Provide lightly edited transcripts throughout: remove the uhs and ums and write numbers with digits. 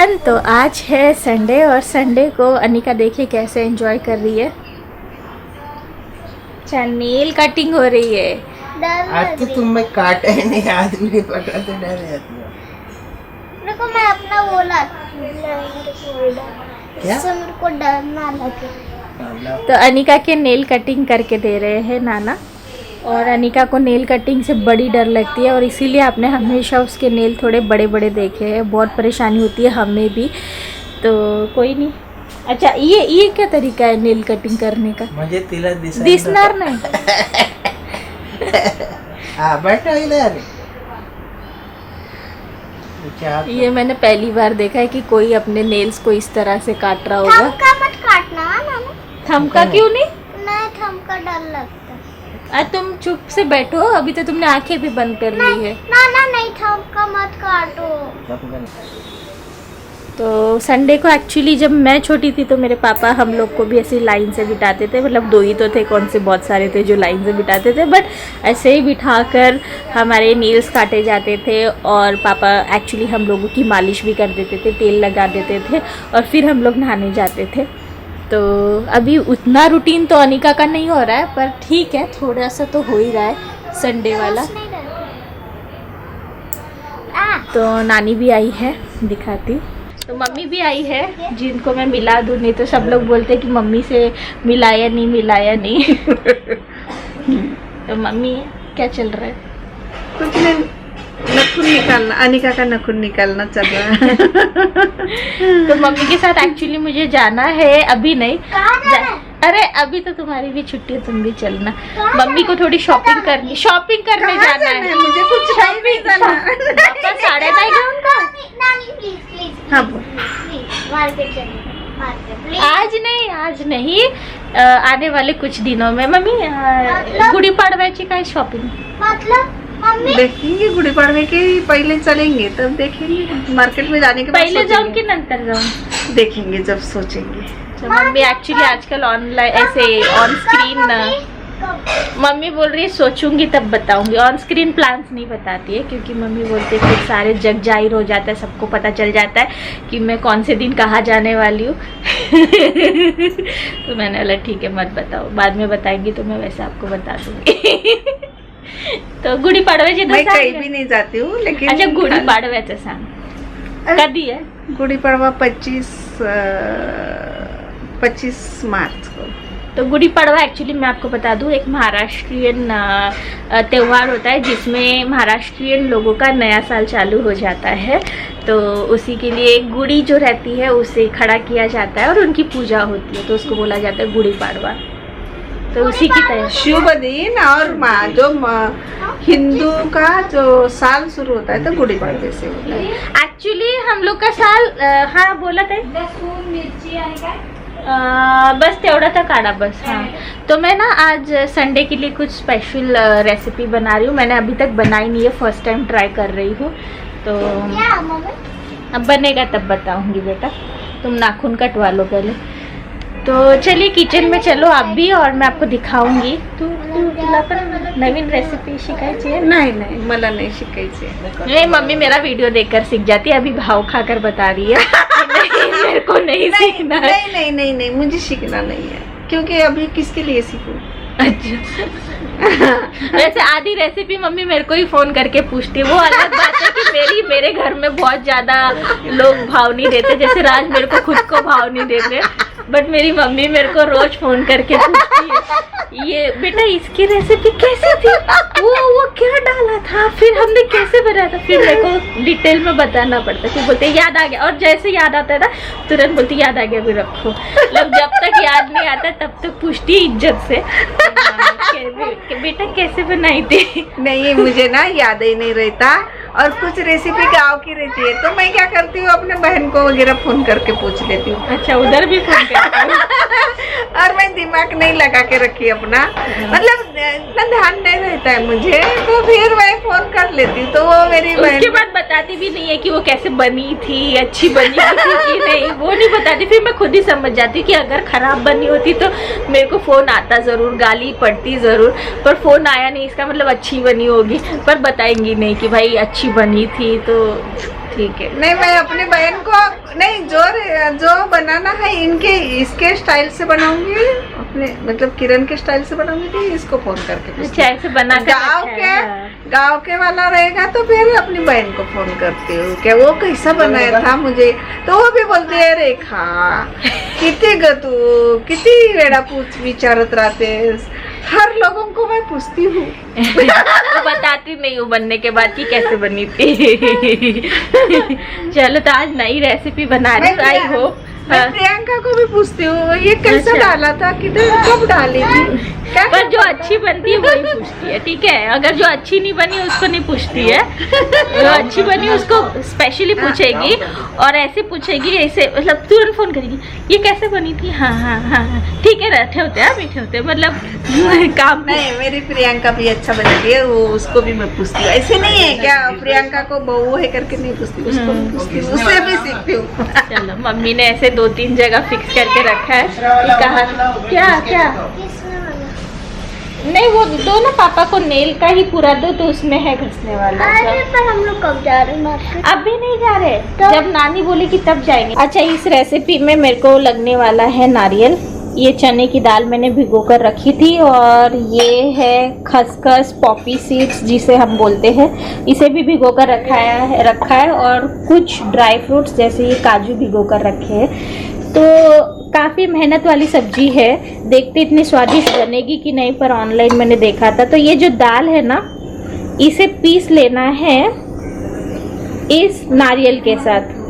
Everyone, तो आज है संडे और संडे को अनिका देखिए कैसे एंजॉय कर रही है। अच्छा, नेल कटिंग हो रही है। आज तो तुम में काटे ही नहीं, आज भी पकड़ा तो डर जाती हो। देखो मैं अपना बोला क्या? इससे मेरे को डर ना लगे। तो अनिका के नेल कटिंग करके दे रहे हैं नाना, और अनिका को नेल कटिंग से बड़ी डर लगती है और इसीलिए आपने हमेशा उसके नेल थोड़े बड़े बड़े देखे हैं। बहुत परेशानी होती है हमें भी, तो कोई नहीं। अच्छा, ये क्या तरीका है नेल कटिंग करने का? मुझे तिला दिसणार नहीं। बैठो इधर। ये मैंने पहली बार देखा है कि कोई अपने नेल्स को इस तरह से काट रहा होगा। थंब का मत काटना ना। थंब का क्यों नहीं? नहीं, थंब का डर लगता है। तुम चुप से बैठो, अभी तो तुमने आंखें भी बंद कर ली है। ना नहीं, थंब का मत काटो। तो संडे को एक्चुअली जब मैं छोटी थी तो मेरे पापा हम लोग को भी ऐसी लाइन से बिठाते थे। मतलब दो ही तो थे, कौन से बहुत सारे थे जो लाइन से बिठाते थे, बट ऐसे ही बिठाकर हमारे नेल्स काटे जाते थे। और पापा एक्चुअली हम लोगों की मालिश भी कर देते थे, तेल लगा देते थे, और फिर हम लोग नहाने जाते थे। तो अभी उतना रूटीन तो अनिका का नहीं हो रहा है, पर ठीक है, थोड़ा सा तो हो ही रहा है संडे वाला। तो नानी भी आई है, दिखाती। तो मम्मी भी आई है, जिनको मैं मिला दूँ, नहीं तो सब लोग बोलते कि मम्मी से मिलाया नहीं। तो मम्मी, क्या चल रहा है? कुछ नहीं, नखून निकालना, अनिका का नखून निकालना चल रहा है। तो मम्मी के साथ एक्चुअली मुझे जाना है, अभी नहीं। अरे अभी तो तुम्हारी भी छुट्टी है, तुम भी चलना। मम्मी को थोड़ी शॉपिंग करने जाना है। मुझे कुछ शॉपिंग करना। साढ़े नहीं गए उनका। प्लीज हाँ, मार्केट चलिए। आज नहीं, आने वाले कुछ दिनों में। मम्मी, गुड़ी पाड़व्याची काय शॉपिंग? मतलब मम्मी देखेंगे गुड़ी पड़वे के पहले चलेंगे, तब देखेंगे मार्केट में जाने के बाद पहले जाऊँ सोचेंगे। कि नंतर जाऊँ? देखेंगे जब सोचेंगे। तो मम्मी एक्चुअली आजकल ऑनलाइन ऐसे ऑन स्क्रीन, मम्मी बोल रही है सोचूंगी तब बताऊंगी। ऑन स्क्रीन प्लान्स नहीं बताती है, क्योंकि मम्मी बोलते हैं फिर सारे जग जाहिर हो जाता है, सबको पता चल जाता है कि मैं कौन से दिन कहाँ जाने वाली हूँ। तो मैंने बोला ठीक है, मत बताओ, बाद में बताएंगी तो मैं वैसे आपको बता दूंगी। तो गुड़ी पाडव्याची मैं कहीं भी नहीं जाती हूँ, लेकिन अच्छा, गुड़ी पाडव्याचं सांग, कधी है गुड़ी पड़वा? 25 मार्च को। तो गुड़ी पड़वा एक्चुअली मैं आपको बता दूं, एक महाराष्ट्रियन त्यौहार होता है जिसमें महाराष्ट्रियन लोगों का नया साल चालू हो जाता है। तो उसी के लिए गुड़ी जो रहती है उसे खड़ा किया जाता है और उनकी पूजा होती है, तो उसको बोला जाता है गुड़ी पाड़वा। तो उसी की तरह शुभ दिन, और जो हिंदू का जो साल शुरू होता है तो गुड़ी पड़वे से होता है। एक्चुअली हम लोग का साल, हाँ बोला था, बस तेवढा था काढ़ा बस। हाँ, तो मैं ना आज संडे के लिए कुछ स्पेशल रेसिपी बना रही हूँ। मैंने अभी तक बनाई नहीं है, फर्स्ट टाइम ट्राई कर रही हूँ। तो क्या मम्मी? अब बनेगा तब बताऊंगी बेटा, तुम नाखून कटवा लो पहले। तो चलिए किचन में चलो आप भी, और मैं आपको दिखाऊंगी। तुला पण नवीन रेसिपी शिकायची है? नहीं, मला नहीं शिकायची। नहीं, मम्मी मेरा वीडियो देखकर सीख जाती है, अभी भाव खाकर बता रही है। नहीं, मेरे को नहीं सीखना है। नहीं, मुझे सीखना नहीं है, क्योंकि अभी किसके लिए सीखूं? अच्छा। वैसे आधी रेसिपी मम्मी मेरे को ही फोन करके पूछती है। वो अलग बात है कि मेरे घर में बहुत ज्यादा लोग भाव नहीं देते, जैसे राज मेरे को खुद को भाव नहीं देते, बट मेरी मम्मी मेरे को रोज फोन करके पूछती है, ये बेटा इसकी रेसिपी कैसी थी, वो क्या डाला था, फिर हमने कैसे बनाया था, फिर मेरे को डिटेल में बताना पड़ता है। फिर बोलते याद आ गया, और जैसे याद आता है ना तुरंत बोलती याद आ गया, भी रखो। मतलब जब तक याद नहीं आता तब तक पूछती इज्जत से कि बेटा कैसे बनाई थी। नहीं, मुझे ना याद ही नहीं रहता, और कुछ रेसिपी गाँव की रहती है, तो मैं क्या करती हूँ, अपने बहन को वगैरह फोन करके पूछ लेती हूँ। अच्छा, उधर भी फोन करती हूँ। और मैं दिमाग नहीं लगा के रखी अपना, मतलब इतना ध्यान नहीं रहता है मुझे, तो फिर मैं फोन कर लेती हूँ। तो वो मेरी बहन उसके बाद बताती भी नहीं है कि वो कैसे बनी थी, अच्छी बनी थी कि नहीं, वो नहीं बताती। फिर मैं खुद ही समझ जाती हूँ कि अगर खराब बनी होती तो मेरे को फोन आता जरूर, गाली पड़ती जरूर, पर फोन आया नहीं, इसका मतलब अच्छी बनी होगी, पर बताएंगी नहीं कि भाई अच्छी बनी थी। तो ठीक है। नहीं मैं अपनी बहन को नहीं, जो बनाना है इनके इसके स्टाइल से बनाऊंगी, अपने मतलब किरण के स्टाइल से बनाऊंगी कि इसको फोन करके पूछती अच्छा ऐसे बना कर गाँव रखा के है, हाँ। गाँव के वाला रहेगा तो फिर अपनी बहन को फोन करती हूँ कि वो कैसा बनाया था मुझे, तो वो भी बोलती है रेखा किती ग तू किती वेळा पूछ विचारत राहतेस, हर लोगों को मैं पूछती हूँ। वो बताती नहीं हूँ बनने के बाद कि कैसे बनी थी। चलो तो आज नई रेसिपी बना रही हूँ, आई होप। मैं प्रियंका को भी पूछती हूँ ये कैसे अच्छा। डाला था, किधर कब डाली थी, क्या पर जो अच्छी बनती है वही पूछती है, ठीक है। अगर जो अच्छी नहीं बनी उसको नहीं पूछती है, जो अच्छी बनी उसको स्पेशली पूछेगी, और ऐसे पूछेगी, ऐसे मतलब तुरंत फोन करेगी ये कैसे बनी थी, हाँ हाँ हाँ हाँ ठीक है रखे होते हैं मीठे होते हैं, मतलब काम नहीं मेरी प्रियंका भी अच्छा बनाती है, वो उसको भी मैं पूछती हूँ। ऐसे नहीं है क्या प्रियंका को बहू है करके नहीं पूछती, उसको भी पूछती हूँ, उससे भी सीखती हूँ। चलो मम्मी ने ऐसे 2-3 जगह फिक्स करके रखा है कि कहा क्या क्या किसने वाला? नहीं वो दो ना पापा को नेल का ही पूरा दो, तो उसमें है घसने वाला। अरे पर हम लोग कब जा रहे हैं मार्केट? अभी नहीं जा रहे, जब नानी बोली कि तब जाएंगे। अच्छा इस रेसिपी में मेरे को लगने वाला है नारियल। ये चने की दाल मैंने भिगो कर रखी थी, और ये है खसखस पॉपी सीड्स जिसे हम बोलते हैं, इसे भी भिगो कर रखा है और कुछ ड्राई फ्रूट्स जैसे ये काजू भिगो कर रखे हैं। तो काफ़ी मेहनत वाली सब्जी है, देखते इतनी स्वादिष्ट बनेगी कि नहीं, पर ऑनलाइन मैंने देखा था। तो ये जो दाल है ना, इसे पीस लेना है इस नारियल के साथ।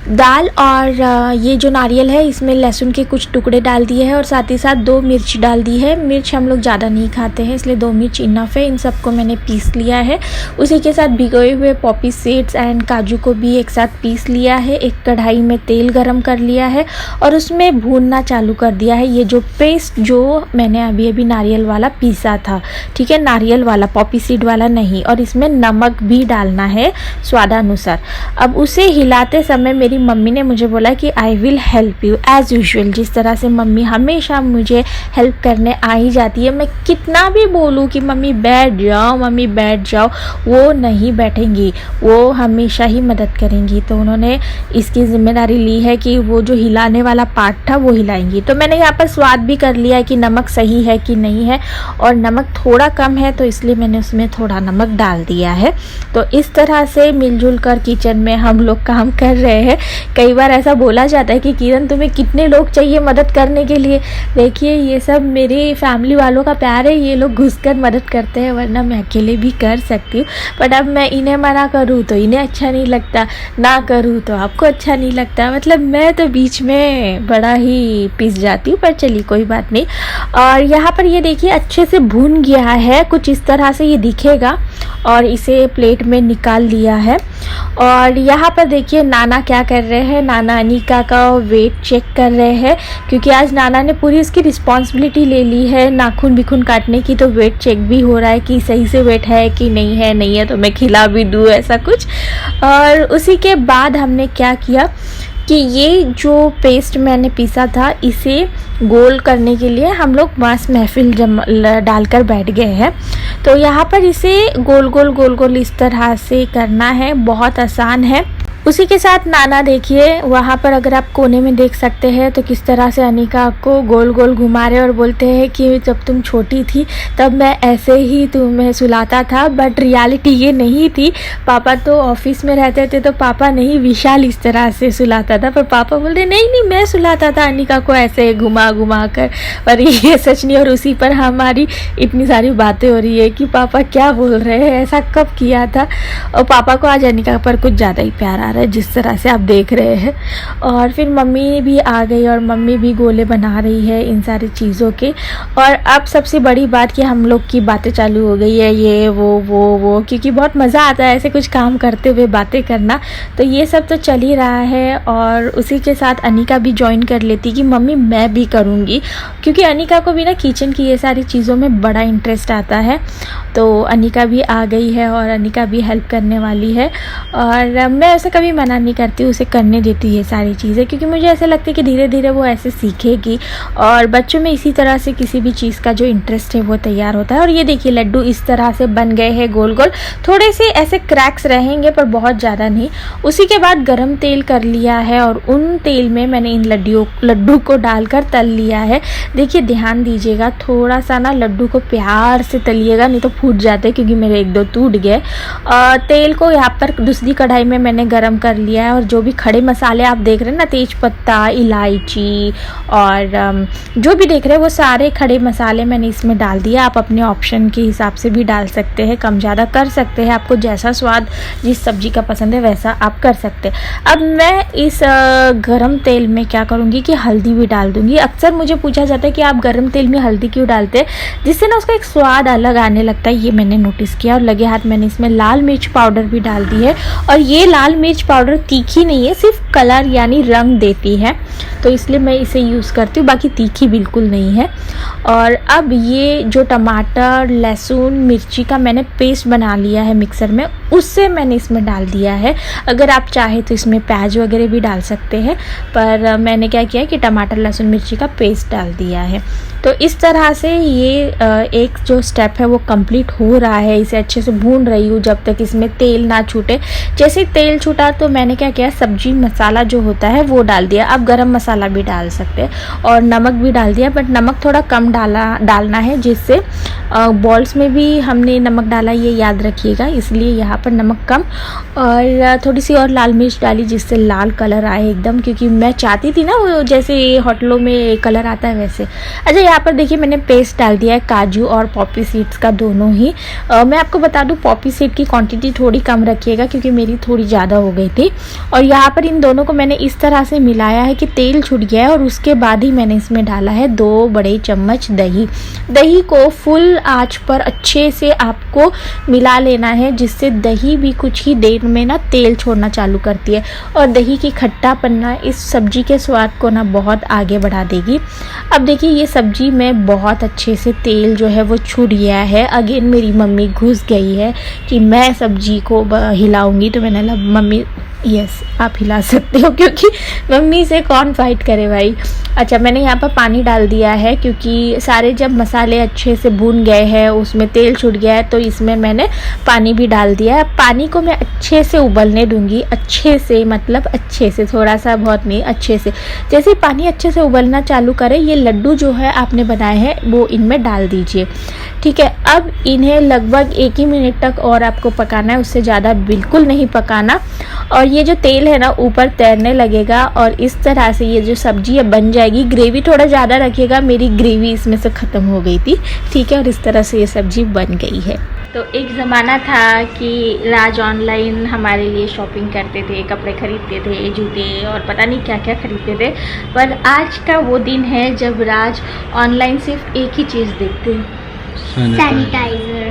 दाल और ये जो नारियल है इसमें लहसुन के कुछ टुकड़े डाल दिए हैं और साथ ही साथ 2 मिर्च डाल दी है। मिर्च हम लोग ज़्यादा नहीं खाते हैं इसलिए 2 मिर्च इनफ है। इन सबको मैंने पीस लिया है। उसी के साथ भिगोए हुए पॉपी सीड्स एंड काजू को भी एक साथ पीस लिया है। एक कढ़ाई में तेल गरम कर लिया है और उसमें भूनना चालू कर दिया है। ये जो पेस्ट जो मैंने अभी अभी नारियल वाला पीसा था, ठीक है, नारियल वाला, पॉपी सीड वाला नहीं। और इसमें नमक भी डालना है स्वादानुसार। अब उसे हिलाते समय मेरी मम्मी ने मुझे बोला कि I will help you as usual. जिस तरह से मम्मी हमेशा मुझे हेल्प करने आ ही जाती है, मैं कितना भी बोलूँ कि मम्मी बैठ जाओ, मम्मी बैठ जाओ, वो नहीं बैठेंगी, वो हमेशा ही मदद करेंगी। तो उन्होंने इसकी जिम्मेदारी ली है कि वो जो हिलाने वाला पार्ट था वो हिलाएंगी। तो मैंने यहाँ पर स्वाद भी कर लिया है कि नमक सही है कि नहीं है, और नमक थोड़ा कम है तो इसलिए मैंने उसमें थोड़ा नमक डाल दिया है। तो इस तरह से मिलजुल कर किचन में हम लोग काम कर रहे हैं। कई बार ऐसा बोला जाता है कि किरण तुम्हें कितने लोग चाहिए मदद करने के लिए। देखिए ये सब मेरी फैमिली वालों का प्यार है, ये लोग घुसकर मदद करते हैं, वरना मैं अकेले भी कर सकती हूँ। बट अब मैं इन्हें मना करूँ तो इन्हें अच्छा नहीं लगता, ना करूँ तो आपको अच्छा नहीं लगता, मतलब मैं तो बीच में बड़ा ही पिस जाती हूँ। पर चलिए कोई बात नहीं। और यहाँ पर ये देखिए अच्छे से भून गया है, कुछ इस तरह से ये दिखेगा, और इसे प्लेट में निकाल लिया है। और यहाँ पर देखिए नाना क्या कर रहे हैं, नाना अनिका का वेट चेक कर रहे हैं, क्योंकि आज नाना ने पूरी इसकी रिस्पॉन्सिबिलिटी ले ली है नाखून बिखून काटने की। तो वेट चेक भी हो रहा है कि सही से वेट है कि नहीं है तो मैं खिला भी दूँ, ऐसा कुछ। और उसी के बाद हमने क्या किया कि ये जो पेस्ट मैंने पीसा था इसे गोल करने के लिए हम लोग मांस महफिल डालकर बैठ गए हैं। तो यहाँ पर इसे गोल गोल इस तरह से करना है, बहुत आसान है। उसी के साथ नाना देखिए वहाँ पर अगर आप कोने में देख सकते हैं तो किस तरह से अनिका को गोल गोल घुमा रहे और बोलते हैं कि जब तुम छोटी थी तब मैं ऐसे ही तुम्हें सुलाता था। बट रियलिटी ये नहीं थी। पापा तो ऑफिस में रहते थे तो पापा नहीं, विशाल इस तरह से सुलाता था, पर पापा बोलते नहीं मैं सुलाता था अनिका को ऐसे घुमा घुमा कर। पर ये सच नहीं। और उसी पर हमारी इतनी सारी बातें हो रही है कि पापा क्या बोल रहे हैं, ऐसा कब किया था। और पापा को आज अनिका पर कुछ ज़्यादा ही प्यार आ रहा है जिस तरह से आप देख रहे हैं। और फिर मम्मी भी आ गई और मम्मी भी गोले बना रही है इन सारी चीज़ों के। और अब सबसे बड़ी बात कि हम लोग की बातें चालू हो गई है, ये वो क्योंकि बहुत मज़ा आता है ऐसे कुछ काम करते हुए बातें करना। तो ये सब तो चल ही रहा है। और उसी के साथ अनिका भी ज्वाइन कर लेती कि मम्मी मैं भी करूँगी, क्योंकि अनिका को भी ना किचन की ये सारी चीज़ों में बड़ा इंटरेस्ट आता है। तो अनिका भी आ गई है और अनिका भी हेल्प करने वाली है। और मैं ऐसे कभी भी मना नहीं करती, उसे करने देती है सारी चीज़ें, क्योंकि मुझे ऐसा लगता है कि धीरे धीरे वो ऐसे सीखेगी और बच्चों में इसी तरह से किसी भी चीज़ का जो इंटरेस्ट है वो तैयार होता है। और ये देखिए लड्डू इस तरह से बन गए हैं गोल गोल, थोड़े से ऐसे क्रैक्स रहेंगे पर बहुत ज़्यादा नहीं। उसी के बाद गरम तेल कर लिया है और उन तेल में मैंने इन लड्डू को डालकर तल लिया है। देखिए ध्यान दीजिएगा, थोड़ा सा ना लड्डू को प्यार से तलिएगा, नहीं तो फूट जाते, क्योंकि मेरे एक दो टूट गए। तेल को यहाँ पर दूसरी कढ़ाई में मैंने गरम कर लिया है और जो भी खड़े मसाले आप देख रहे हैं ना, तेज पत्ता, इलायची और जो भी देख रहे हैं वो सारे खड़े मसाले मैंने इसमें डाल दिया। आप अपने ऑप्शन के हिसाब से भी डाल सकते हैं, कम ज़्यादा कर सकते हैं, आपको जैसा स्वाद जिस सब्जी का पसंद है वैसा आप कर सकते हैं। अब मैं इस गरम तेल में क्या करूँगी कि हल्दी भी डाल दूँगी। अक्सर मुझे पूछा जाता है कि आप गरम तेल में हल्दी क्यों डालते हैं, जिससे ना उसका एक स्वाद अलग आने लगता है, ये मैंने नोटिस किया। और लगे हाथ मैंने इसमें लाल मिर्च पाउडर भी डाल दी है, और ये लाल मिर्च पाउडर तीखी नहीं है, सिर्फ कलर यानी रंग देती है, तो इसलिए मैं इसे यूज़ करती हूँ, बाकी तीखी बिल्कुल नहीं है। और अब ये जो टमाटर, लहसुन, मिर्ची का मैंने पेस्ट बना लिया है मिक्सर में, उससे मैंने इसमें डाल दिया है। अगर आप चाहे तो इसमें प्याज वगैरह भी डाल सकते हैं, पर मैंने क्या किया कि टमाटर, लहसुन, मिर्ची का पेस्ट डाल दिया है। तो इस तरह से ये एक जो स्टेप है वो कंप्लीट हो रहा है। इसे अच्छे से भून रही हूँ जब तक इसमें तेल ना छूटे। जैसे तेल छूटा तो मैंने क्या किया, सब्जी मसाला जो होता है वो डाल दिया। आप गरम मसाला भी डाल सकते हैं और नमक भी डाल दिया, बट नमक थोड़ा कम डालना है, जिससे बॉल्स में भी हमने नमक डाला, ये याद रखिएगा, इसलिए यहाँ पर नमक कम। और थोड़ी सी और लाल मिर्च डाली जिससे लाल कलर आए एकदम, क्योंकि मैं चाहती थी ना वो जैसे होटलों में कलर आता है वैसे। अच्छा यहाँ पर देखिए मैंने पेस्ट डाल दिया है काजू और पॉपी सीड्स का, दोनों ही। मैं आपको बता दूं पॉपी सीड की क्वांटिटी थोड़ी कम रखिएगा, क्योंकि मेरी थोड़ी ज़्यादा हो गई थी। और यहाँ पर इन दोनों को मैंने इस तरह से मिलाया है कि तेल छूट गया है, और उसके बाद ही मैंने इसमें डाला है 2 बड़े चम्मच दही। दही को फुल आंच पर अच्छे से आपको मिला लेना है, जिससे दही भी कुछ ही देर में ना तेल छोड़ना चालू करती है, और दही की खट्टा पन्ना इस सब्जी के स्वाद को ना बहुत आगे बढ़ा देगी। अब देखिए ये सब्जी में बहुत अच्छे से तेल जो है वो छूट गया है। अगेन मेरी मम्मी घुस गई है कि मैं सब्जी को हिलाऊंगी, तो मैंने मम्मी यस आप हिला सकते हो, क्योंकि मम्मी से कौन फाइट करे भाई। अच्छा मैंने यहाँ पर पानी डाल दिया है, क्योंकि सारे जब मसाले अच्छे से भून गए हैं, उसमें तेल छूट गया है, तो इसमें मैंने पानी भी डाल दिया है। पानी को मैं अच्छे से उबलने दूंगी, अच्छे से मतलब अच्छे से, थोड़ा सा बहुत नहीं, अच्छे से। जैसे पानी अच्छे से उबलना चालू करे, ये लड्डू जो है आपने बनाए हैं वो इनमें डाल दीजिए, ठीक है। अब इन्हें लगभग 1 ही मिनट तक और आपको पकाना है, उससे ज़्यादा बिल्कुल नहीं पकाना। और ये जो तेल है ना ऊपर तैरने लगेगा, और इस तरह से ये जो सब्जी है बन जाएगी। ग्रेवी थोड़ा ज़्यादा रखिएगा, मेरी ग्रेवी इसमें से ख़त्म हो गई थी, ठीक है। और इस तरह से ये सब्जी बन गई है। तो एक ज़माना था कि राज ऑनलाइन हमारे लिए शॉपिंग करते थे, कपड़े खरीदते थे, जूते और पता नहीं क्या क्या खरीदते थे, पर आज का वो दिन है जब राज ऑनलाइन सिर्फ एक ही चीज़ देखते हैं, सैनिटाइजर।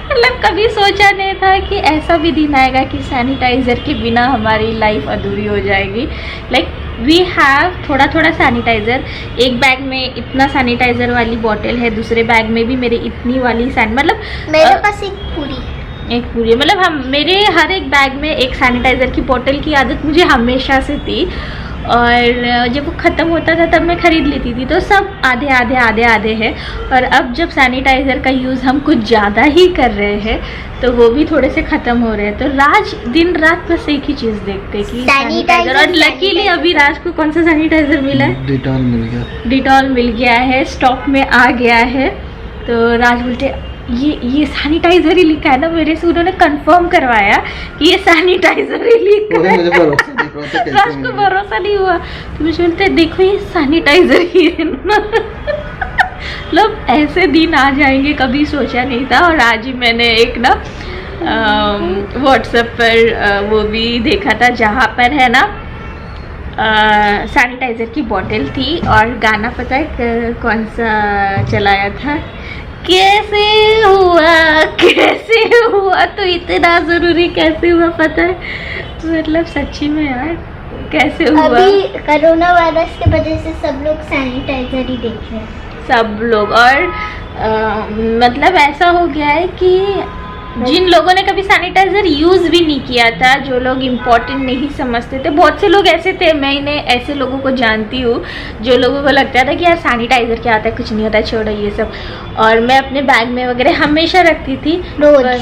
मतलब कभी सोचा नहीं था कि ऐसा भी दिन आएगा कि सैनिटाइज़र के बिना हमारी लाइफ अधूरी हो जाएगी। लाइक वी हैव थोड़ा थोड़ा सैनिटाइज़र, एक बैग में इतना सैनिटाइज़र वाली बॉटल है, दूसरे बैग में भी मेरे इतनी वाली मतलब मेरे पास एक पूरी मतलब हम मेरे हर एक बैग में एक सैनिटाइज़र की बोतल की आदत मुझे हमेशा से थी, और जब वो ख़त्म होता था तब मैं ख़रीद लेती थी। तो सब आधे आधे आधे आधे है, और अब जब सैनिटाइज़र का यूज़ हम कुछ ज़्यादा ही कर रहे हैं तो वो भी थोड़े से ख़त्म हो रहे हैं। तो राज दिन रात बस एक ही चीज़ देखते कि सैनिटाइज़र, और लकीली अभी राज को कौन सा सैनिटाइज़र मिला है? डिटॉल मिल गया। डिटॉल मिल गया है, स्टॉक में आ गया है। तो राज बोलते ये सैनिटाइज़र ही लिखा है ना, मेरे से उन्होंने कंफर्म करवाया कि ये सैनिटाइज़र ही लिखा है। राज को भरोसा नहीं हुआ, तो मुझे बोलते देखो ये सैनिटाइज़र ही है ना। मतलब ऐसे दिन आ जाएंगे कभी सोचा नहीं था। और आज ही मैंने एक ना व्हाट्सएप पर वो भी देखा था, जहाँ पर है ना सैनिटाइज़र की बोतल थी, और गाना पता है कौन सा चलाया था, कैसे हुआ तो इतना ज़रूरी कैसे हुआ पता है? मतलब सच्ची में यार कैसे हुआ। अभी कोरोना वायरस की वजह से सब लोग सैनिटाइजर ही देख रहे हैं, सब लोग। और मतलब ऐसा हो गया है कि जिन लोगों ने कभी सैनिटाइजर यूज भी नहीं किया था, जो लोग इम्पोर्टेंट नहीं समझते थे, बहुत से लोग ऐसे थे, मैंने ऐसे लोगों को जानती हूँ जो लोगों को लगता था कि यार सैनिटाइजर क्या आता है, कुछ नहीं होता, छोड़ो ये सब। और मैं अपने बैग में वगैरह हमेशा रखती थी रोज।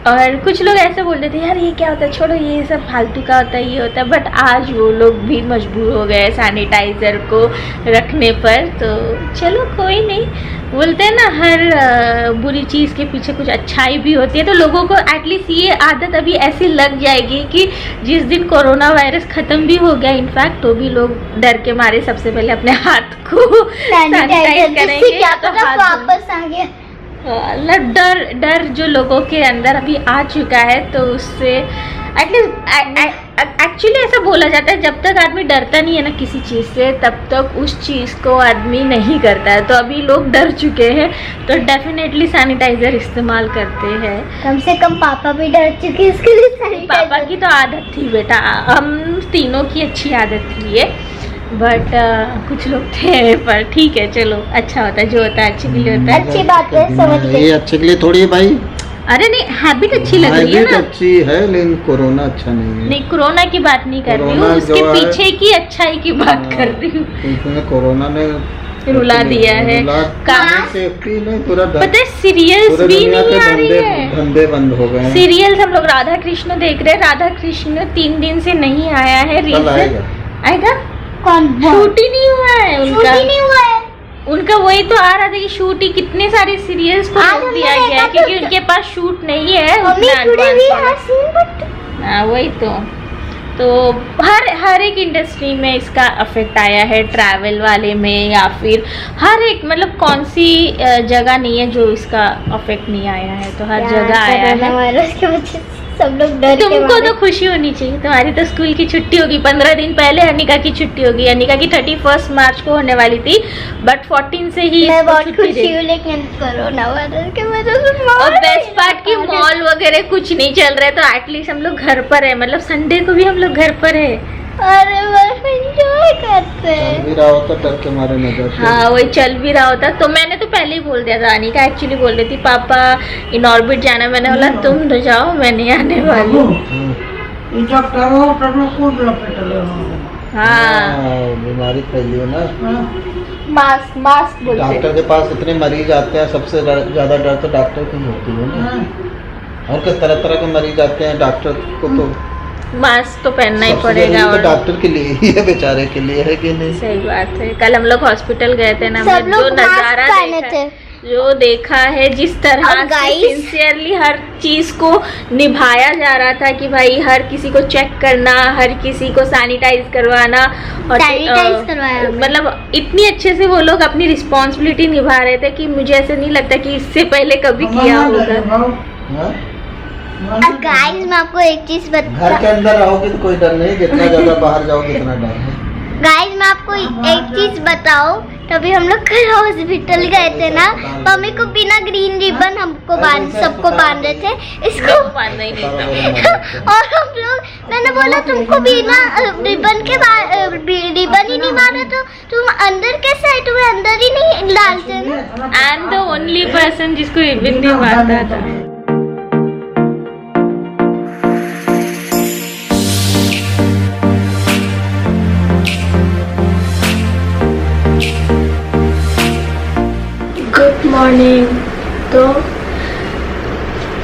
और कुछ लोग ऐसे बोलते थे यार ये क्या होता है, छोड़ो ये सब फालतू का होता है, ये होता है। बट आज वो लोग भी मजबूर हो गए सैनिटाइज़र को रखने पर। तो चलो कोई नहीं, बोलते हैं ना हर बुरी चीज़ के पीछे कुछ अच्छाई भी होती है। तो लोगों को एटलीस्ट ये आदत अभी ऐसी लग जाएगी कि जिस दिन कोरोना वायरस ख़त्म भी हो गया इनफैक्ट, तो भी लोग डर के मारे सबसे पहले अपने हाथ को सैनिटाइज करेंगे। क्या पता वापस आ गया। मतलब डर जो लोगों के अंदर अभी आ चुका है, तो उससे एक्चुअली ऐसा बोला जाता है जब तक आदमी डरता नहीं है ना किसी चीज़ से, तब तक उस चीज़ को आदमी नहीं करता है। तो अभी लोग डर चुके हैं तो डेफिनेटली सैनिटाइजर इस्तेमाल करते हैं। कम से कम पापा भी डर चुके हैं इसके लिए सैनिटाइजर। पापा की तो आदत थी बेटा, हम तीनों की अच्छी आदत थी ये, बट कुछ लोग थे। पर ठीक है चलो, अच्छा होता है, जो होता है अच्छे के लिए होता है। अच्छी बात है, समझ गए। ये अच्छे के लिए थोड़ी है भाई। अरे नहीं, हैबिट अच्छी लग रही है हैबिट ना। अच्छी है लेकिन कोरोना अच्छा नहीं है। नहीं, कोरोना की बात नहीं कर रही हूँ, कोरोना उसके जो है- पीछे की अच्छाई की बात कर रही हूँ। क्योंकि कोरोना ने रुला दिया है। सेफ्टी में पूरा पता है सीरियल्स पूरे भी दुनिया नहीं के आ रही है। धंधे बंद हो गए हैं। सीरियल्स हम लोग राधा कृष्ण देख रहे हैं, राधा कृष्ण 3 दिन से नहीं आया है। कल रीजन आएगा। आएगा, कौन शूट ही नहीं हुआ है शूट उनका। ही नहीं हुआ है। उनका वही तो आ रहा था कि शूट ही कितने सारे सीरियल्स को आज रोक हमने दिया गया है देखा क्योंकि तो- उनके पास शूट नहीं है मम्मी उतना टुडे advance वी वाला। हैव सीन बट हाँ वही तो हर एक इंडस्ट्री में इसका अफेक्ट आया है, ट्रैवल वाले में या फिर हर एक, मतलब कौन सी जगह नहीं है जो इसका अफेक्ट नहीं आया है, तो हर जगह आया कोरोना है। वायरस की वजह से सब लोग डर के तुमको मारे। तो खुशी होनी चाहिए, तुम्हारी तो स्कूल की छुट्टी होगी। 15 दिन पहले अनिका की छुट्टी होगी। अनिका की 31 मार्च को होने वाली थी, बट 14 से ही मैं इसको बहुत छुट्टी खुशी दे दी। हूँ, लेकिन कोरोना वायरस की वजह से और बेस्ट पार्ट की मॉल वगैरह कुछ नहीं चल रहा है, तो एटलीस्ट हम लोग घर पर है, मतलब संडे को भी हम लोग घर पर है। अरे बस एंजॉय करते हैं। चल भी रहा होता डर के मारे नजर से। हाँ वही चल भी रहा होता, तो मैंने तो पहले ही बोल दिया था। अनिका एक्चुअली बोल रही थी पापा इन ऑर्बिट जाना, मैंने बोला तुम तो जाओ, मैं नहीं आने वाली हूँ। हाँ हाँ, बीमारी फैली है ना। मास्क मास्क बोलते हैं। डॉक्टर के पास इतने मरीज आते हैं, सबसे ज्यादा डर तो डॉक्टर की होती है ना। और किस तरह तरह के मरीज आते हैं, डॉक्टर को तो मास्क तो पहनना ही सबसे पड़ेगा। जरूरी और तो डॉक्टर के लिए ही है, बेचारे के लिए है कि नहीं। सही बात है। कल हम लोग हॉस्पिटल गए थे ना, सब हमने जो लोग मास्क नजारा पहने देखा, थे। जो देखा है, जिस तरह और से guys- सिंसियरली हर चीज को निभाया जा रहा था कि भाई हर किसी को चेक करना, हर किसी को सैनिटाइज करवाना और Sanitize करवाया हमें। मतलब इतनी अच्छे से वो लोग अपनी रिस्पॉन्सिबिलिटी निभा रहे थे कि मुझे ऐसे नहीं लगता कि इससे पहले कभी किया होगा। हाँ? गाइस मैं आपको एक चीज घर के बता अंदर रहोगे तो कोई डर नहीं, जितना ज्यादा बाहर जाओगे उतना डर है। गाइस मैं आपको एक चीज बताऊं, तभी हम लोग कल हॉस्पिटल गए थे ना, मम्मी को बिना ग्रीन रिबन हमको सबको बांध रहे थे इसको। बांधना ही नहीं था। और हम लोग, मैंने बोला तुमको बिना रिबन के रिबन ही नहीं मारा तो तुम अंदर कैसे आए, तुम्हें अंदर ही नहीं डालते ना। I am the only person जिसको रिबन नहीं बांधा था। Good morning. तो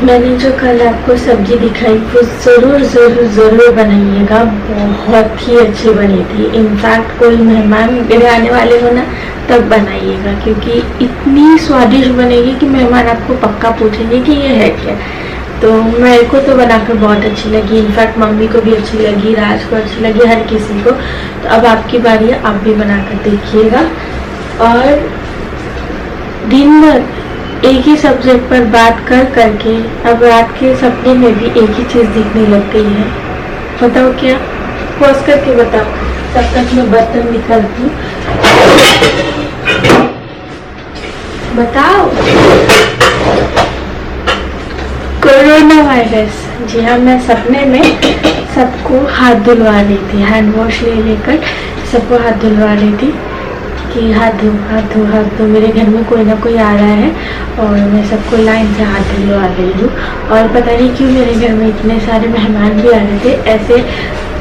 मैंने जो कल आपको सब्जी दिखाई वो ज़रूर बनाइएगा, बहुत ही अच्छी बनी थी। इनफैक्ट कोई मेहमान मेरे आने वाले हो ना तब बनाइएगा, क्योंकि इतनी स्वादिष्ट बनेगी कि मेहमान आपको पक्का पूछेंगे कि ये है क्या। तो मेरे को तो बनाकर बहुत अच्छी लगी, इनफैक्ट मम्मी को भी अच्छी लगी, राज को अच्छी लगी, हर किसी को। तो अब आपकी बारी है, आप भी बनाकर देखिएगा। और दिन भर एक ही सब्जेक्ट पर बात कर करके अब रात के सपने में भी एक ही चीज़ दिखने लग गई है। बताओ क्या? पॉज करके बताओ, तब तक मैं बर्तन निकालती हूँ। बताओ। Corona virus. जी हाँ, मैं सपने में सबको हाथ धुलवा रही थी, हैंड वॉश ले लेकर सबको हाथ धुलवा रही थी कि हाथ धो हाथ धो हाथ धो। मेरे घर में कोई ना कोई आ रहा है और मैं सबको लाइन से हाथ धुलवा रही हूँ। और पता नहीं क्यों मेरे घर में इतने सारे मेहमान भी आ रहे थे, ऐसे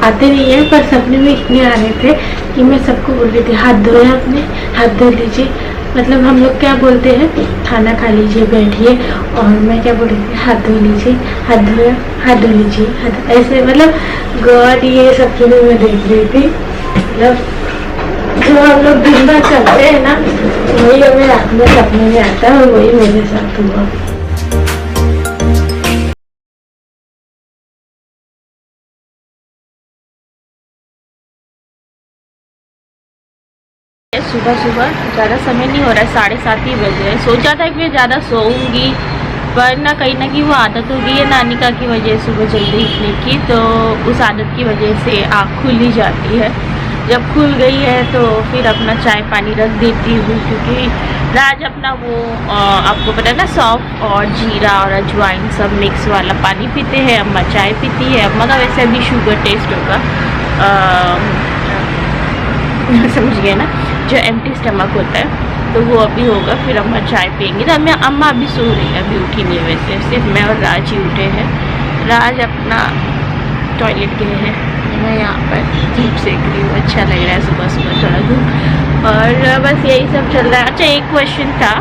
आते नहीं है पर सपने में इतने आ रहे थे कि मैं सबको बोल रही थी हाथ धोए, अपने हाथ धो लीजिए। मतलब हम लोग क्या बोलते हैं, खाना खा लीजिए बैठिए, और मैं क्या बोल रही थी हाथ धो लीजिए, हाथ धोए, हाथ धो लीजिए, हाथ ऐसे। मतलब गॉड ये सब चीज़ें मैं देख रही थी। मतलब जो हम लोग दिन भर करते हैं ना वही हमें रात में सपने में आता है, और वही मेरे साथ हुआ। सुबह सुबह ज़्यादा समय नहीं हो रहा है, 7:30 ही बज रहे हैं। सोचा था कि मैं ज़्यादा सोऊंगी, पर ना कहीं वो आदत हो गई है नानिका की वजह से सुबह जल्दी उठने की, तो उस आदत की वजह से आँख खुल ही जाती है। जब खुल गई है तो फिर अपना चाय पानी रख देती हूँ, क्योंकि राज अपना वो आपको पता है ना सौंफ और जीरा और अजवाइन सब मिक्स वाला पानी पीते हैं, अम्मा चाय पीती है। अम्मा का वैसे अभी शुगर टेस्ट होगा, समझिए ना, जो एम्प्टी स्टमक होता है तो वो अभी होगा, फिर अम्मा चाय पियेंगी। तो अम्मा अभी सो रही है, अभी उठी नहीं है। वैसे सिर्फ मैं और राज ही उठे हैं। राज अपना टॉयलेट गए हैं, मैं यहाँ पर धूप सेक रही हूँ। अच्छा लग रहा है सुबह सुबह थोड़ा धूप, और बस यही सब चल रहा है। अच्छा एक क्वेश्चन था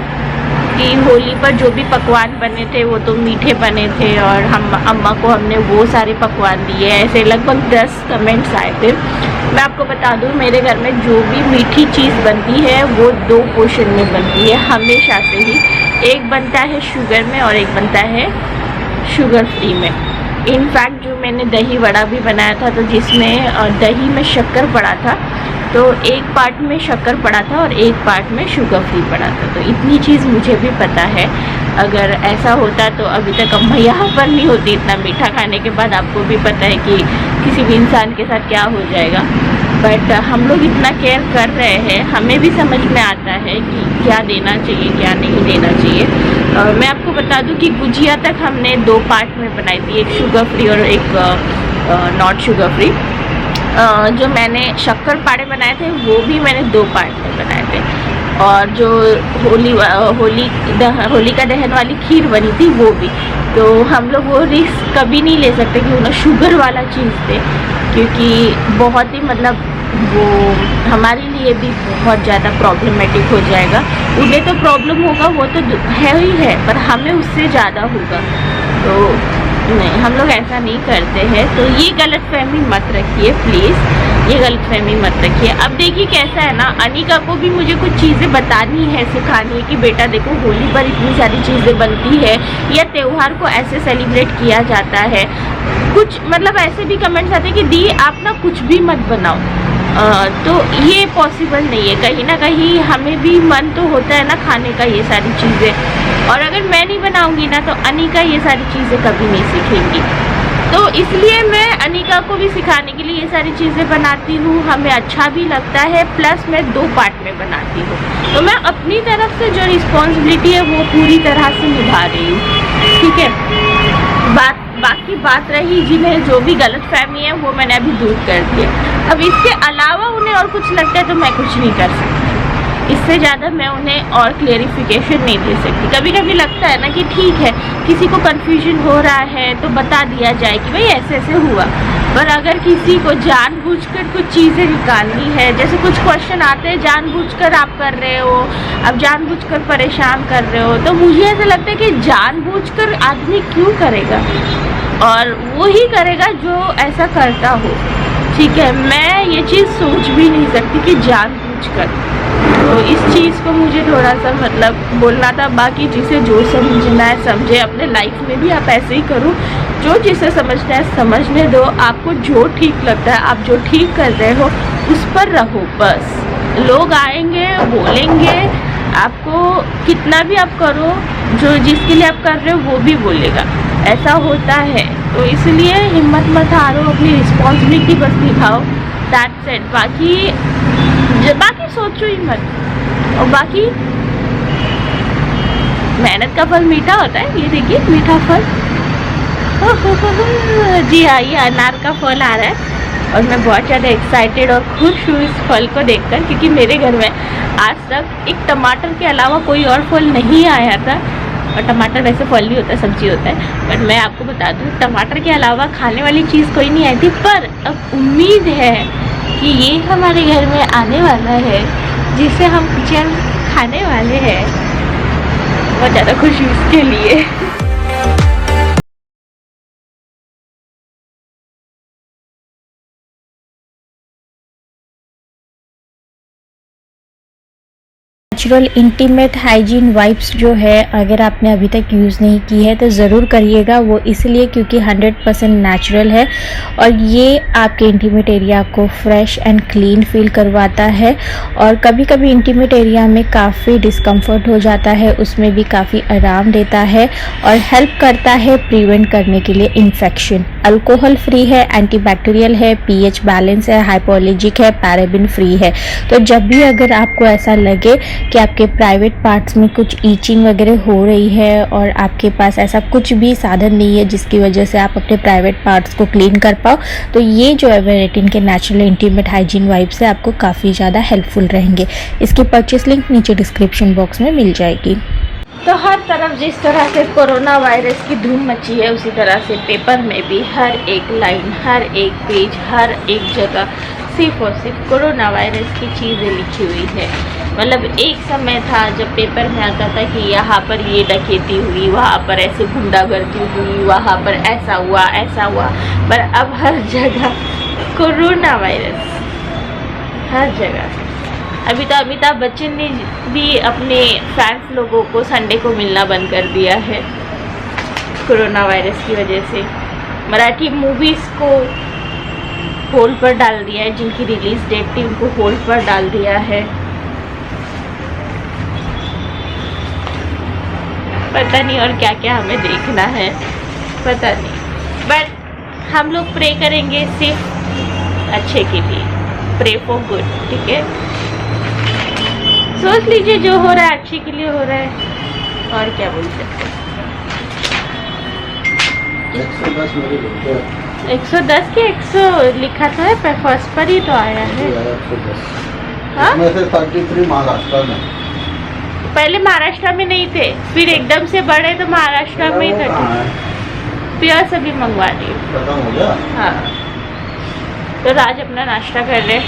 कि होली पर जो भी पकवान बने थे वो तो मीठे बने थे, और हम अम्मा को हमने वो सारे पकवान दिए। ऐसे लगभग 10 कमेंट्स आए थे। मैं आपको बता दूं मेरे घर में जो भी मीठी चीज़ बनती है वो 2 पोर्शन में बनती है हमेशा से ही। एक बनता है शुगर में और एक बनता है शुगर फ्री में। इनफैक्ट जो मैंने दही वड़ा भी बनाया था तो जिसमें दही में शक्कर पड़ा था, तो एक पार्ट में शक्कर पड़ा था और एक पार्ट में शुगर फ्री पड़ा था। तो इतनी चीज़ मुझे भी पता है। अगर ऐसा होता तो अभी तक अम्मा यहाँ पर नहीं होती। इतना मीठा खाने के बाद आपको भी पता है कि किसी भी इंसान के साथ क्या हो जाएगा। बट हम लोग इतना केयर कर रहे हैं, हमें भी समझ में आता है कि क्या देना चाहिए क्या नहीं देना चाहिए। मैं आपको बता दूं कि गुजिया तक हमने 2 पार्ट में बनाई थी, एक शुगर फ्री और एक नॉट शुगर फ्री। जो मैंने शक्कर पारे बनाए थे वो भी मैंने 2 पार्ट में बनाए थे, और जो होली का दहन वाली खीर बनी थी वो भी। तो हम लोग वो रिस्क कभी नहीं ले सकते कि उन्हें शुगर वाला चीज़ दे, क्योंकि बहुत ही मतलब वो हमारे लिए भी बहुत ज़्यादा प्रॉब्लमेटिक हो जाएगा। उन्हें तो प्रॉब्लम होगा, वो तो है ही है, पर हमें उससे ज़्यादा होगा। तो नहीं, हम लोग ऐसा नहीं करते हैं। तो ये गलतफहमी मत रखिए प्लीज़, ये गलतफहमी मत रखिए। अब देखिए कैसा है ना, अनिका को भी मुझे कुछ चीज़ें बतानी है, सिखानी है कि बेटा देखो होली पर इतनी सारी चीज़ें बनती है या त्यौहार को ऐसे सेलिब्रेट किया जाता है। कुछ मतलब ऐसे भी कमेंट्स आते हैं कि दी आप ना कुछ भी मत बनाओ, तो ये पॉसिबल नहीं है। कहीं ना कहीं हमें भी मन तो होता है ना खाने का ये सारी चीज़ें, और अगर मैं नहीं बनाऊंगी ना तो अनिका ये सारी चीज़ें कभी नहीं सीखेंगी। तो इसलिए मैं अनिका को भी सिखाने के लिए ये सारी चीज़ें बनाती हूँ, हमें अच्छा भी लगता है, प्लस मैं 2 पार्ट में बनाती हूँ। तो मैं अपनी तरफ से जो रिस्पॉन्सिबिलिटी है वो पूरी तरह से निभा रही हूँ, ठीक है। बाकी बात रही जिन्हें जो भी गलतफहमी है वो मैंने अभी दूर कर दिया। अब इसके अलावा उन्हें और कुछ लगता है तो मैं कुछ नहीं कर सकती, इससे ज़्यादा मैं उन्हें और क्लेरिफिकेशन नहीं दे सकती। कभी कभी लगता है ना कि ठीक है किसी को कन्फ्यूजन हो रहा है तो बता दिया जाए कि भाई ऐसे ऐसे हुआ, पर अगर किसी को जानबूझकर कुछ चीज़ें निकालनी है, जैसे कुछ क्वेश्चन आते हैं जानबूझकर आप कर रहे हो, अब जानबूझकर परेशान कर रहे हो, तो मुझे ऐसा लगता है कि जानबूझकर आदमी क्यों करेगा, और वो ही करेगा जो ऐसा करता हो, ठीक है। मैं ये चीज़ सोच भी नहीं सकती कि जानबूझकर, तो इस चीज़ को मुझे थोड़ा सा मतलब बोलना था। बाकी जिसे जो समझना है समझे, अपने लाइफ में भी आप ऐसे ही करो, जो जिसे समझना है समझने दो। आपको जो ठीक लगता है, आप जो ठीक कर रहे हो उस पर रहो बस। लोग आएंगे बोलेंगे, आपको कितना भी आप करो, जो जिसके लिए आप कर रहे हो वो भी बोलेगा, ऐसा होता है। तो इसलिए हिम्मत मत हारो, अपनी रिस्पॉन्सिबिलिटी बस निभाओ, दैट्स इट। बाकी सोचो ही मत, और बाकी मेहनत का फल मीठा होता है। ये देखिए मीठा फल, जी हाँ, ये अनार का फल आ रहा है, और मैं बहुत ज़्यादा एक्साइटेड और खुश हूँ इस फल को देखकर, क्योंकि मेरे घर में आज तक एक टमाटर के अलावा कोई और फल नहीं आया था। और टमाटर वैसे फल भी होता है, सब्जी होता है, बट मैं आपको बता दूँ टमाटर के अलावा खाने वाली चीज़ कोई नहीं आई थी। पर अब उम्मीद है कि ये हमारे घर में आने वाला है जिसे हम जल्द खाने वाले हैं। बहुत ज़्यादा खुशी उसके लिए। नेचुरल इंटीमेट हाइजीन वाइप्स जो है, अगर आपने अभी तक यूज़ नहीं की है तो ज़रूर करिएगा। वो इसलिए क्योंकि 100% नेचुरल है और ये आपके इंटीमेट एरिया को फ्रेश एंड क्लीन फील करवाता है। और कभी कभी इंटीमेट एरिया में काफ़ी डिस्कम्फर्ट हो जाता है, उसमें भी काफ़ी आराम देता है और हेल्प करता है प्रिवेंट करने के लिए इन्फेक्शन। अल्कोहल फ्री है, एंटीबैक्टीरियल है, पीएच बैलेंस है, हाइपोअलर्जिक है, पैराबिन फ्री है। तो जब भी अगर आपको ऐसा लगे कि आपके प्राइवेट पार्ट्स में कुछ ईचिंग वगैरह हो रही है और आपके पास ऐसा कुछ भी साधन नहीं है जिसकी वजह से आप अपने प्राइवेट पार्ट्स को क्लीन कर पाओ, तो ये जो एवरेटिन के नेचुरल इंटीमेट हाइजीन वाइप्स है आपको काफ़ी ज़्यादा हेल्पफुल रहेंगे। इसकी परचेस लिंक नीचे डिस्क्रिप्शन बॉक्स में मिल जाएगी। तो हर तरफ जिस तरह से कोरोना वायरस की धूम मची है, उसी तरह से पेपर में भी हर एक लाइन, हर एक पेज, हर एक जगह सिर्फ और सिर्फ कोरोना वायरस की चीज़ें लिखी हुई है। मतलब एक समय था जब पेपर में आता था कि यहाँ पर ये डकैती हुई, वहाँ पर ऐसे गुंडागर्दी हुई, वहाँ पर ऐसा हुआ, ऐसा हुआ, पर अब हर जगह कोरोना वायरस, हर जगह। अभी तो अमिताभ बच्चन ने भी अपने फैंस लोगों को संडे को मिलना बंद कर दिया है कोरोना वायरस की वजह से। मराठी मूवीज़ को होल्ड पर डाल दिया है, जिनकी रिलीज डेट थी उनको होल्ड पर डाल दिया है। पता नहीं और क्या क्या हमें देखना है, पता नहीं, बट हम लोग प्रे करेंगे सिर्फ अच्छे के लिए, प्रे फॉर गुड, ठीक है। सोच लीजिए जो हो रहा है अच्छे के लिए हो रहा है, और क्या बोल सकते हैं। 110 के 100 लिखा तो है, पर फर्स्ट पर ही तो आया है। हाँ? इसमें से 33 महाराष्ट्र में, पहले महाराष्ट्र में नहीं थे, फिर एकदम से बढ़े तो महाराष्ट्र में ही थे। प्योर सभी मंगवा दी, खत्म हो गया। हाँ। तो राज अपना नाश्ता कर रहे।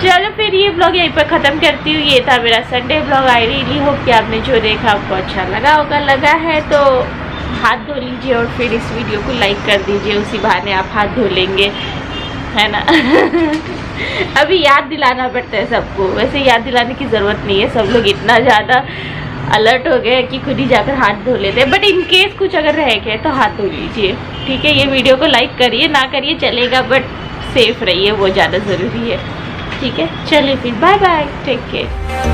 चलो फिर ये ब्लॉग यहीं पर ख़त्म करती हूँ। ये था मेरा Sunday blog. I really hope कि आपने जो देखा आपको अच्छा लगा होगा। लगा है तो हाथ धो लीजिए और फिर इस वीडियो को लाइक कर दीजिए, उसी बहाने आप हाथ धो लेंगे, है ना। अभी याद दिलाना पड़ता है सबको, वैसे याद दिलाने की ज़रूरत नहीं है, सब लोग इतना ज़्यादा अलर्ट हो गए कि खुद ही जाकर हाथ धो लेते हैं। बट इन केस कुछ अगर रह गया तो हाथ धो लीजिए, ठीक है। ये वीडियो को लाइक करिए, ना करिए चलेगा, बट सेफ रहिए, वो ज़्यादा ज़रूरी है, ठीक है। चलिए फिर, बाय बाय, टेक केयर।